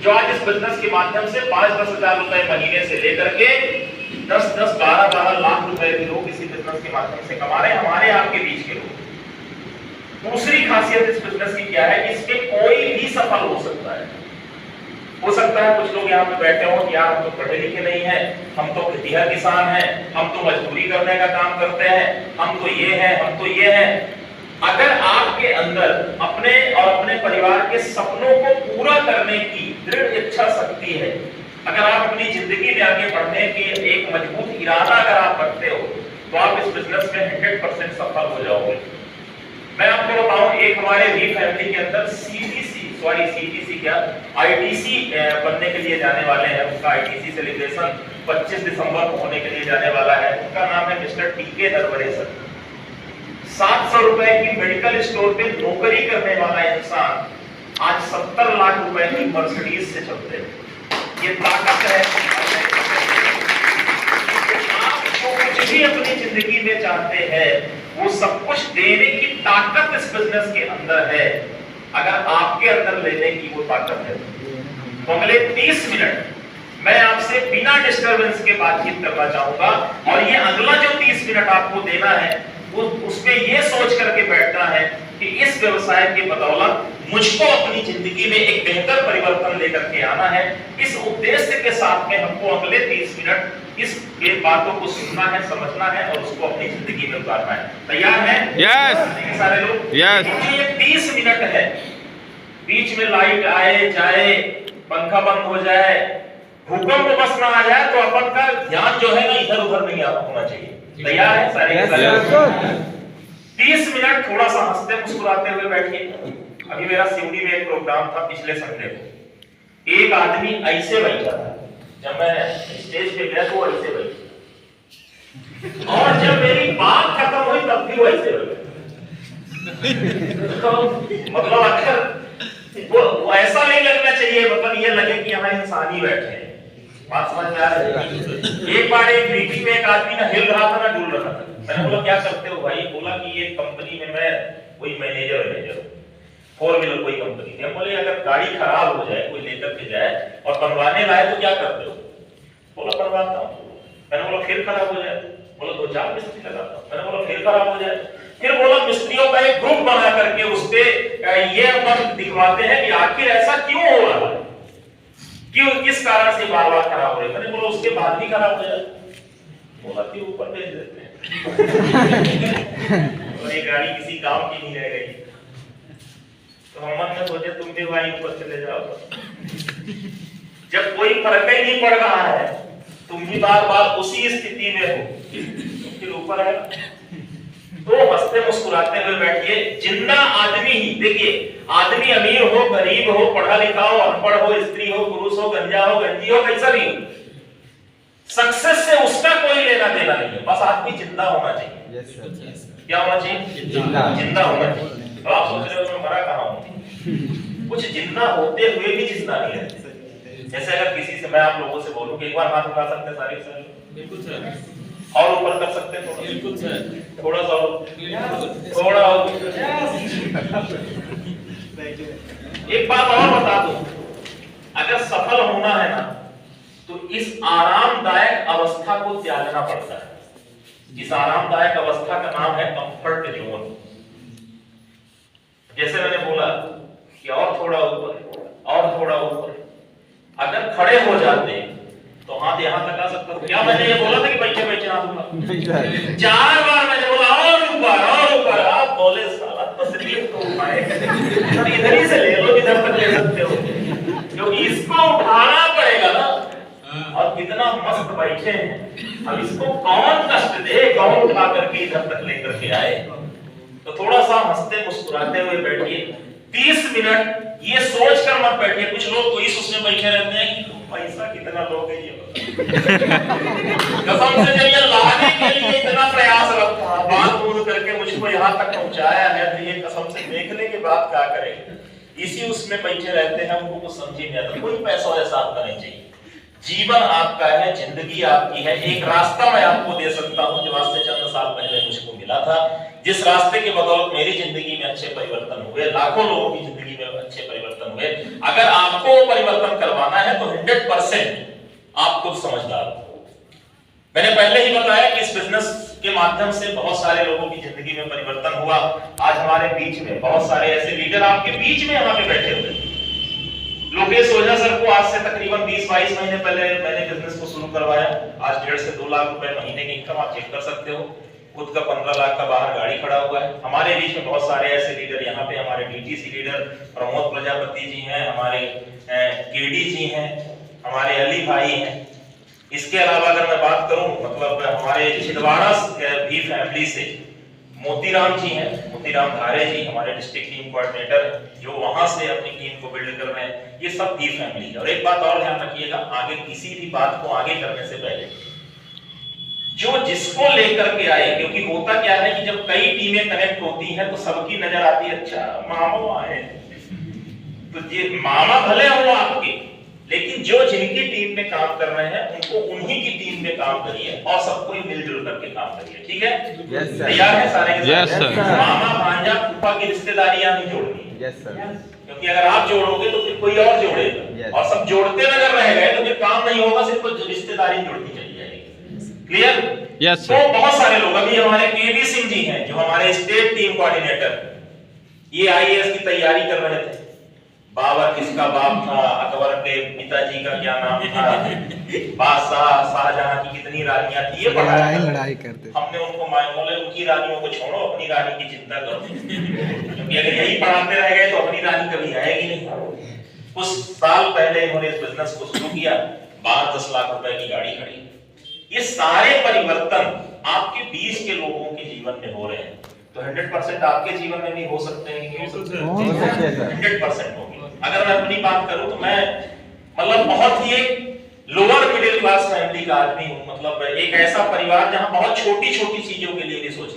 जो आज इस बिजनेस के माध्यम से 5-10 हजार रुपए महीने से लेकर के 10-10, 12-12 लाख रुपए भी लोग इसी बिजनेस के माध्यम से कमा रहे हैं, हमारे आपके बीच के लोग। दूसरी खासियत इस बिजनेस की क्या है कि इसमें कोई भी सफल हो सकता है। हो सकता है कुछ लोग यहाँ पे बैठे हो कि यार हम तो पढ़े लिखे नहीं है, हम तो खेतिहर किसान हैं, हम तो मजदूरी करने का काम करते हैं, हम तो ये हैं, हम तो ये हैं। अगर आपके अंदर अपने और अपने परिवार के सपनों को पूरा करने की दृढ़ इच्छा शक्ति है, अगर आप अपनी जिंदगी में आगे बढ़ने के एक मजबूत इरादा अगर आप रखते हो, तो आप इस बिजनेस में 100% सफल हो जाओगे। मैं आपको बताऊं, एक हमारे वी फैमिली के अंदर सीटीसी क्या आईटीसी बनने के लिए जाने वाले हैं। उसका आईटीसी सेलिब्रेशन 25 दिसंबर को होने के लिए जाने वाला है। उनका नाम है मिस्टर टीके नरवरे सर। 700 रुपए की मेडिकल स्टोर पे नौकरी करने वाला इंसान आज 70 लाख रुपए की मर्सिडीज से चलते हैं। ये ताकत है। आप जो कुछ भी अपनी जिंदगी में चाहते हैं वो सब कुछ देने की ताकत इस बिजनेस के अंदर है, अगर आपके अंदर लेने की वो ताकत है। तो अगले 30 मिनट मैं आपसे बिना डिस्टरबेंस के बातचीत करना चाहूंगा, और ये अगला जो 30 मिनट आपको देना है वो उसमें ये सोच करके बैठना है कि इस व्यवसाय के बदौलत मुझको अपनी जिंदगी में एक बेहतर परिवर्तन लेकर के आना है। इस उद्देश्य के साथ में हमको अगले 30 मिनट इस बातों को सुनना है, समझना है और उसको अपनी जिंदगी में उतारना है। तैयार हैं? यस। सारे लोग? यस। ये 30 मिनट है, बीच में लाइट आए जाए, पंखा बंद हो जाए, भूकंप बस ना आ जाए, तो अपन का ध्यान जो है ना इधर उधर नहीं होना चाहिए। तैयार है सारे? 30 मिनट थोड़ा सा हंसते मुस्कुराते हुए बैठिए। अभी मेरा सिवनी में एक प्रोग्राम था पिछले संडे को, एक आदमी ऐसे बैठा था, जब मैं स्टेज पे गया तो ऐसे बैठा, और जब मेरी बात खत्म हुई तब भी वो ऐसे बैठा। तो मतलब अक्सर वो ऐसा नहीं लगना चाहिए, मतलब ये लगे कि यहाँ इंसान ही बैठे हैं। बात समझ में आ रही है? एक बार एक मीटिंग में एक आदमी ना हिल रहा था ना डुल रहा था। मैंने बोला क्या करते हो भाई? बोला कि ये कंपनी में मैं कोई मैनेजर 4 व्हीलर कोई कंपनी थी। हम बोले अगर गाड़ी खराब हो जाए, कोई लेकर के जाए और बनवाने लाए तो क्या करते हो? बोला बनवाता हूँ। मैंने बोला फिर खराब हो जाए? बोला 2-4 मिस्त्री लगाता हूँ। मैंने बोला फिर खराब हो जाए? फिर बोला मिस्त्रियों का एक ग्रुप बना करके उसपे ये अपन दिखवाते हैं कि आखिर ऐसा क्यों हो रहा है, क्यों किस कारण से बार बार खराब हो रही है। मैंने बोला उसके बाद भी खराब हो जाए? बोला कि ऊपर भेज देते हैं। और ये गाड़ी किसी काम की नहीं रह गई। तो हम ने सोचे तुम भी वहीं ऊपर चले जाओ। जब कोई फर्क ही नहीं पड़ रहा है, तुम भी बार बार उसी स्थिति में हो, फिर ऊपर है। तो हंसते मुस्कुराते हुए बैठिए। जिंदा आदमी ही देखिए, आदमी अमीर हो, गरीब हो, पढ़ा लिखा हो, अनपढ़ हो, स्त्री हो, पुरुष हो, गंजा हो, गंजी हो, कैसा भी हो, सक्सेस से उसका कोई लेना देना नहीं है। बस आदमी जिंदा होना चाहिए। क्या होना चाहिए? जिंदा होना चाहिए। तो आप सोच रहे हो मैं मरा कहाँ हूँ? कुछ जिंदा होते हुए भी जिंदा नहीं है। जैसे अगर किसी से मैं आप लोगों से बोलूं कि एक बार हाथ उठा सकते हैं सारे सर? बिल्कुल सर। और ऊपर कर सकते हैं? बिल्कुल सर। थोड़ा सा थोड़ा एक बात और बता दूं, अगर सफल होना है ना तो इस आरामदायक अवस्था को त्यागना पड़ता है। इस आरामदायक अवस्था का नाम है कंफर्ट जोन। जैसे मैंने बोला कि और थोड़ा ऊपर, और थोड़ा ऊपर, अगर खड़े हो जाते तो हाथ यहां तक आ सकता था। क्या मैंने ये बोला था कि बैठे बैठे हाथ ऊपर? 4 बार मैंने बोला और ऊपर और ऊपर। आप बोले साला तस्वीर को उठाए, इधर ही से ले लो, इधर तक ले सकते हो, क्योंकि इसको उठाना पड़ेगा ना। और कितना मस्त बैठे हैं, अब इसको कौन कष्ट दे, कौन उठा करके इधर तक लेकर के आए। तो थोड़ा सा हंसते मुस्कुराते हुए बैठिए। 30 मिनट ये सोच कर मत बैठिए। कुछ लोग तो इस उसमें बैठे रहते हैं कि पैसा कितना लोगे ये कसम से जब ये लाने के लिए इतना प्रयास रखा, बात बोल करके मुझको यहाँ तक पहुँचाया है, तो ये कसम से देखने के बाद क्या करेंगे? इसी उसमें बैठे रहते हैं, उनको कुछ समझ नहीं आता। कोई पैसा वैसा आपका नहीं चाहिए। जीवन आपका है, जिंदगी आपकी है। एक रास्ता मैं आपको दे सकता हूँ जो आज से चंद साल पहले मुझको मिला था, जिस रास्ते के बदौलत मेरी जिंदगी में अच्छे परिवर्तन हुए, लाखों लोगों की जिंदगी में अच्छे परिवर्तन हुए। अगर आपको परिवर्तन करवाना 100% आप खुद समझदार हो। मैंने पहले ही बताया कि इस बिजनेस के माध्यम से बहुत सारे लोगों की जिंदगी में परिवर्तन हुआ। आज हमारे बीच में बहुत सारे ऐसे लीडर आपके बीच में यहाँ पे बैठे हुए। लोकेश ओझा सर को आज से तकरीबन 20-22 महीने पहले मैंने बिजनेस को शुरू करवाया। आज 1.5 से 2 लाख रुपए महीने की इनकम आप चेक कर सकते हो। खुद का 15 लाख का बाहर गाड़ी खड़ा हुआ है। हमारे बीच में बहुत सारे ऐसे लीडर यहाँ पे, हमारे डीटीसी लीडर प्रमोद प्रजापति जी हैं, हमारे केडी जी हैं, हमारे अली भाई हैं। इसके अलावा अगर मैं बात करूं मतलब हमारे छिंदवाड़ा भी फैमिली से मोतीराम जी हैं, मोतीराम धारे जी हमारे डिस्ट्रिक्ट टीम कोऑर्डिनेटर जो वहां से अपनी टीम को बिल्ड कर रहे हैं। ये सब भी फैमिली है। और एक बात और ध्यान रखिएगा, आगे किसी भी बात को आगे करने से पहले जो जिसको लेकर के आए, क्योंकि होता क्या है कि जब कई टीमें कनेक्ट होती हैं तो सबकी नजर आती है अच्छा मामा आए, तो ये मामा भले हो आपके, लेकिन जो जिनकी टीम में काम कर रहे हैं उनको उन्हीं की टीम में काम करिए और सबको मिलजुल करके काम करिए। ठीक है? तैयार है सारे के सारे? मामा भांजा फूफा की रिश्तेदारियां नहीं जोड़नी। Yes sir. क्योंकि अगर आप जोड़ोगे तो फिर कोई और जोड़ेगा, और सब जोड़ते नजर रह गए तो फिर काम नहीं होगा, सिर्फ रिश्तेदारी जोड़नी चाहिए। क्लियर? यस तो बहुत सारे लोग, अभी हमारे केवी सिंह जी हैं जो हमारे स्टेट टीम कोऑर्डिनेटर, ये आईएएस की तैयारी कर रहे थे। बाबर किसका बाप था, अकबर के पिताजी का क्या नाम था, बादशाह शाहजहां की कितनी रानियां थी, ये लड़ाई करते। हमने उनको बोले उनकी रानियों को छोड़ो, अपनी रानी की चिंता करो, क्योंकि अगर यही पढ़ाते रह गए तो अपनी रानी कभी आएगी नहीं। कुछ साल पहले इन्होंने इस बिजनेस को शुरू किया, 12-10 लाख रुपए की गाड़ी खड़ी। ये सारे परिवर्तन आपके 20 के लोगों के जीवन में हो रहे हैं, तो 100% आपके जीवन में भी हो सकते हैं कि 100% होंगे। अगर मैं अपनी बात करूं तो मैं मतलब बहुत ही एक लोअर मिडिल क्लास फैमिली का आदमी हूं, मतलब एक ऐसा परिवार जहां बहुत छोटी छोटी चीजों के लिए भी सोचना